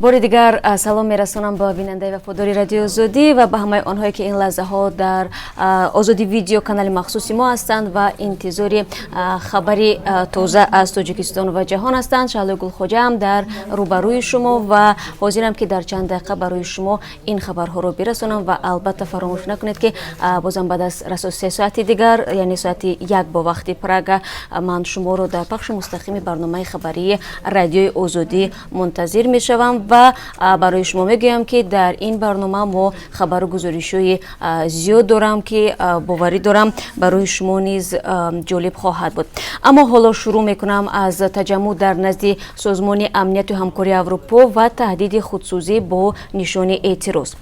باری دیگر سلام میرسونم با بیننده وفاداری رادیو آزادی و به همه آنهایی که این لحظه ها در آزادی ویدیو کانال مخصوصی ما هستند و انتظار خبری تازه از تاجیکستان و جهان هستند. شعله گل خوجم در روبروی شما و حاضرم که در چند دقیقه برای شما این خبرها رو برسونم و البته فراموش نکنید که بازم بعد از رسو 3 ساعت دیگر یعنی ساعت 1 با وقت پراگ من شما رو در پخش مستقیم برنامه خبری رادیوی آزادی منتظر میشوم و برای شما میگویم که در این برنامه ما خبر و گزارش‌های زیاد دارم که باوری دارم برای شما نیز جالب خواهد بود. اما حالا شروع میکنم از تجمع در نزد سازمان امنیت و همکاری اروپا و تهدید خودسوزی با نشان اعتراض.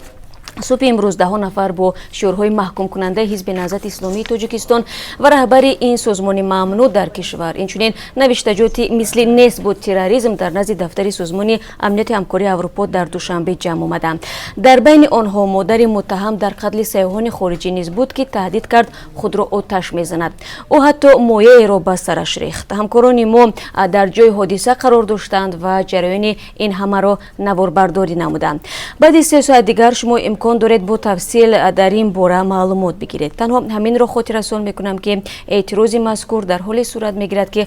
صبح امروز 10 نفر با شعارهای محکوم کننده حزب نهضت اسلامی تاجیکستان و رهبر این سازمان ممنوع در کشور اینچنین نوشتجاتی مثل نیست بود تروریسم در نزد دفتر سازمان امنیت همکاری اروپا در دوشنبه جمع آمدند. در بین آنها مادر متهم در قتل سیاحان خارجی نیز بود که تهدید کرد خود را آتش میزند. او حتی مایع را به سرش ریخت. همکاران ما در جای حادثه قرار داشتند و جریان این همه را نواربرداری نمودند. بعد از 3 ساعت دیگر شما امکان دارید با تفصیل در این باره معلومات بگیرید. تنها همین را خاطر رسول میکنم که اعتراض مذکور در حال صورت میگیرد که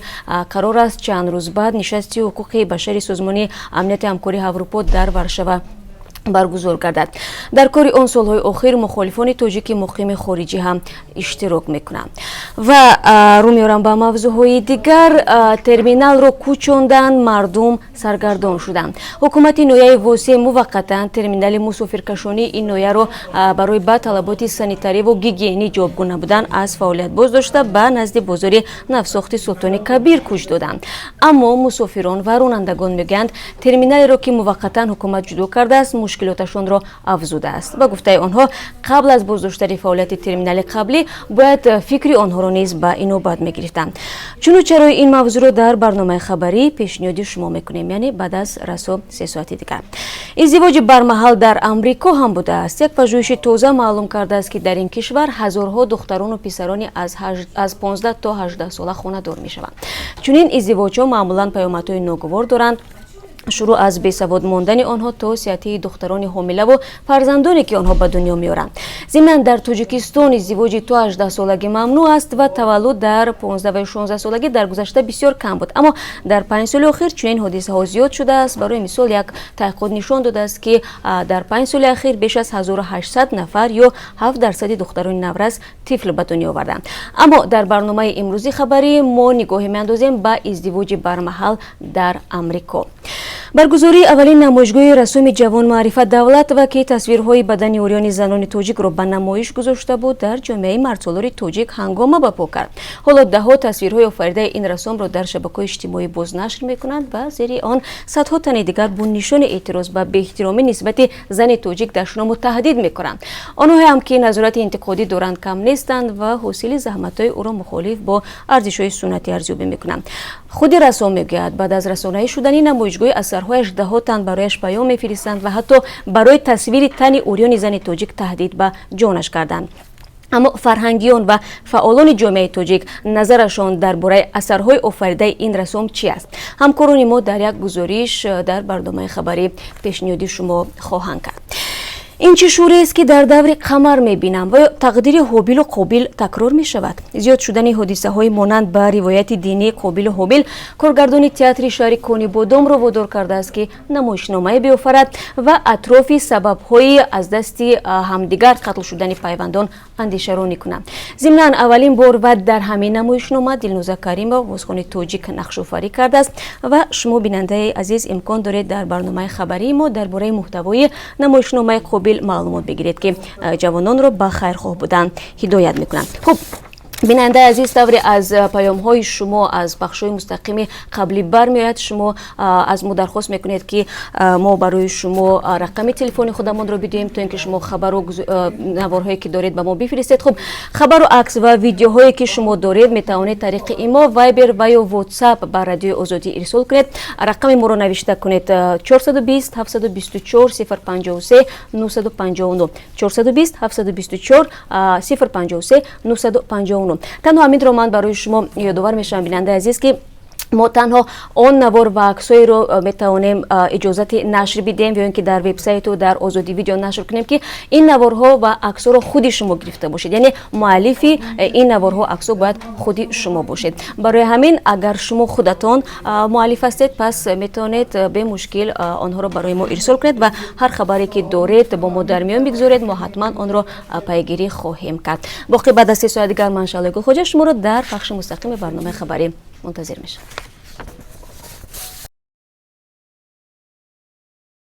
قرار است چند روز بعد نشست حقوق بشری سازمان امنیت همکاری اروپا در ورشو برگزار گردد. در کار آن سالهای اخیر مخالفان تاجیک مقیم خارجی هم اشتراک میکنند. و رو میارم به موضوعهای دیگر. ترمینال رو کوچاندن، مردم سرگردان شدند. حکومت نویه واسع موقتا ترمینال مسافرکشانی این نویه رو برای به طلبات سانیتاری و گیگینی جوابگو نبودن از فعالیت باز داشته به نزد بازار نفساخت سلطان کبیر کوچ دادند. اما مسافران و رانندگان میگویند ترمینال رو که موقتا حکومت جدا کرده است مشکلاتشان را افزوده است. و گفته آنها قبل از بازداشتن فعالیت ترمینال قبلی باید فکری آنها را نیز به این نوبت میگرفتند. چون چرا این موضوع را در برنامه خبری پیشنهاد شما میکنیم، یعنی بعد از رسو 3 ساعت دیگر. ازدواج برمحل در امریکا هم بوده است. یک پژوهش تازه معلوم کرده است که در این کشور هزارها دختران و پسرانی از 15 تا 18 ساله خانه‌دار میشوند. چون این ازدواج‌ها معمولا پیامدهای ناگوار دارند، شروع از بیسواد ماندن آنها تا صحت دختران حامله و فرزندانی که آنها به دنیا میارند. ضمن در تاجیکستان ازدواج تا 18 سالگی ممنوع است و تولد در 15 و 16 سالگی در گذشته بسیار کم بود. اما در 5 سال اخیر چنین حادثه ها زیاد شده است. برای مثال یک تحقیقات نشان داده است که در 5 سال اخیر بیش از 1800 نفر یا 7% دختران نورس طفل به دنیا آوردند. اما در برنامه امروزی خبری ما نگاه میاندازیم به ازدواج برمحل در امریکا. برگزاری اولین نمایشگاه رسوم جوان معرفت دولت و که تصویرهای بدن اوریان زنان تاجیک را به نمایش گذاشته بود در جامعه مردسالار تاجیک هنگامه برپا کرد. حالا دهها تصویرهای آفریده این رسوم را در شبکه‌های اجتماعی بازنشر میکنند و زیر آن صدها تن دیگر با نشان اعتراض به بی‌احترامی نسبت زن تاجیک در شنا تهدید میکنند. آنها هم که نظارت انتقادی دارند کم نیستند و حاصل زحمت‌های او را مخالف با ارزش‌های سنتی ارزیابی میکنند. خود رسام میگوید بعد از رسانه‌ای شدن نمایشگاه اثرهایش دهها تن برایش پیام میفرستند و حتی برای تصویر تن اوریان زن تاجیک تهدید به جانش کردند. اما فرهنگیان و فعالان جامعه تاجیک نظرشان درباره اثرهای آفریده این رسوم چی است؟ همکاران ما در یک گزارش در برنامه خبری پیشنهادی شما خواهند کرد. این چه شوری است که در دور قمر میبینم و تقدیر هابیل و قابیل تکرار می شود. زیاد شدن حادثه های مانند به روایت دینی قابیل و هابیل کارگردان تئاتر شهر کونی بادام را وادار کرده است که نمایشنامه بیاورد و اطراف سبب های از دست همدیگر قتل شدن پیوندان اندیشه رانی کنند. ضمن اولین بار و در همین نمایشنامه دلنوزه کریم و واسخوان تاجیک نقش آفرینی کرده است و شما بیننده عزیز امکان دارید در برنامه خبری ما درباره محتوای نمایشنامه معلومات بگیرید که جوانان را به خیرخواه بودن هدایت میکنند. خب بیننده عزیز، طوری از پیام های شما از بخش های مستقیم قبلی برمیاد. شما از ما درخواست میکنید که ما برای شما رقم تلفن خودمان رو بدیم تا اینکه شما خبر و نوارهایی که دارید به ما بفرستید. خب خبر و عکس و ویدیوهایی که شما دارید میتوانید طریق ایما، وایبر و یا واتساپ به رادیو آزادی ارسال کنید. رقم ما رو نوشته کنید 420 724 053 959 420 724 053 959. تنها امید رو من برای شما یادآور میشم بیننده عزیز که мо танҳо он навор ва аксҳоеро метавонем иҷозати нашр бидем ё ин ки дар вебсайту дар озодӣ видео нашр кунем ки ин наворҳо ва аксҳоро худи шумо гирифта бошед, яъне муаллифи ин наворҳо аксҳо бояд худи шумо бошед. Барои ҳамин агар шумо худатон муаллиф ҳастед, пас метавонед бемушкил онҳоро барои мо ирсол кунед ва ҳар хабаре ки доред бо мо дар миён бигзоред, мо ҳатман онро пайгирӣ хоҳем кард. Боқӣ баъд аз 3 соат дигар ман Шалои Гулхоҷа шуморо дар пахши мустақими барномаи хабарӣ мунтазир мешавам.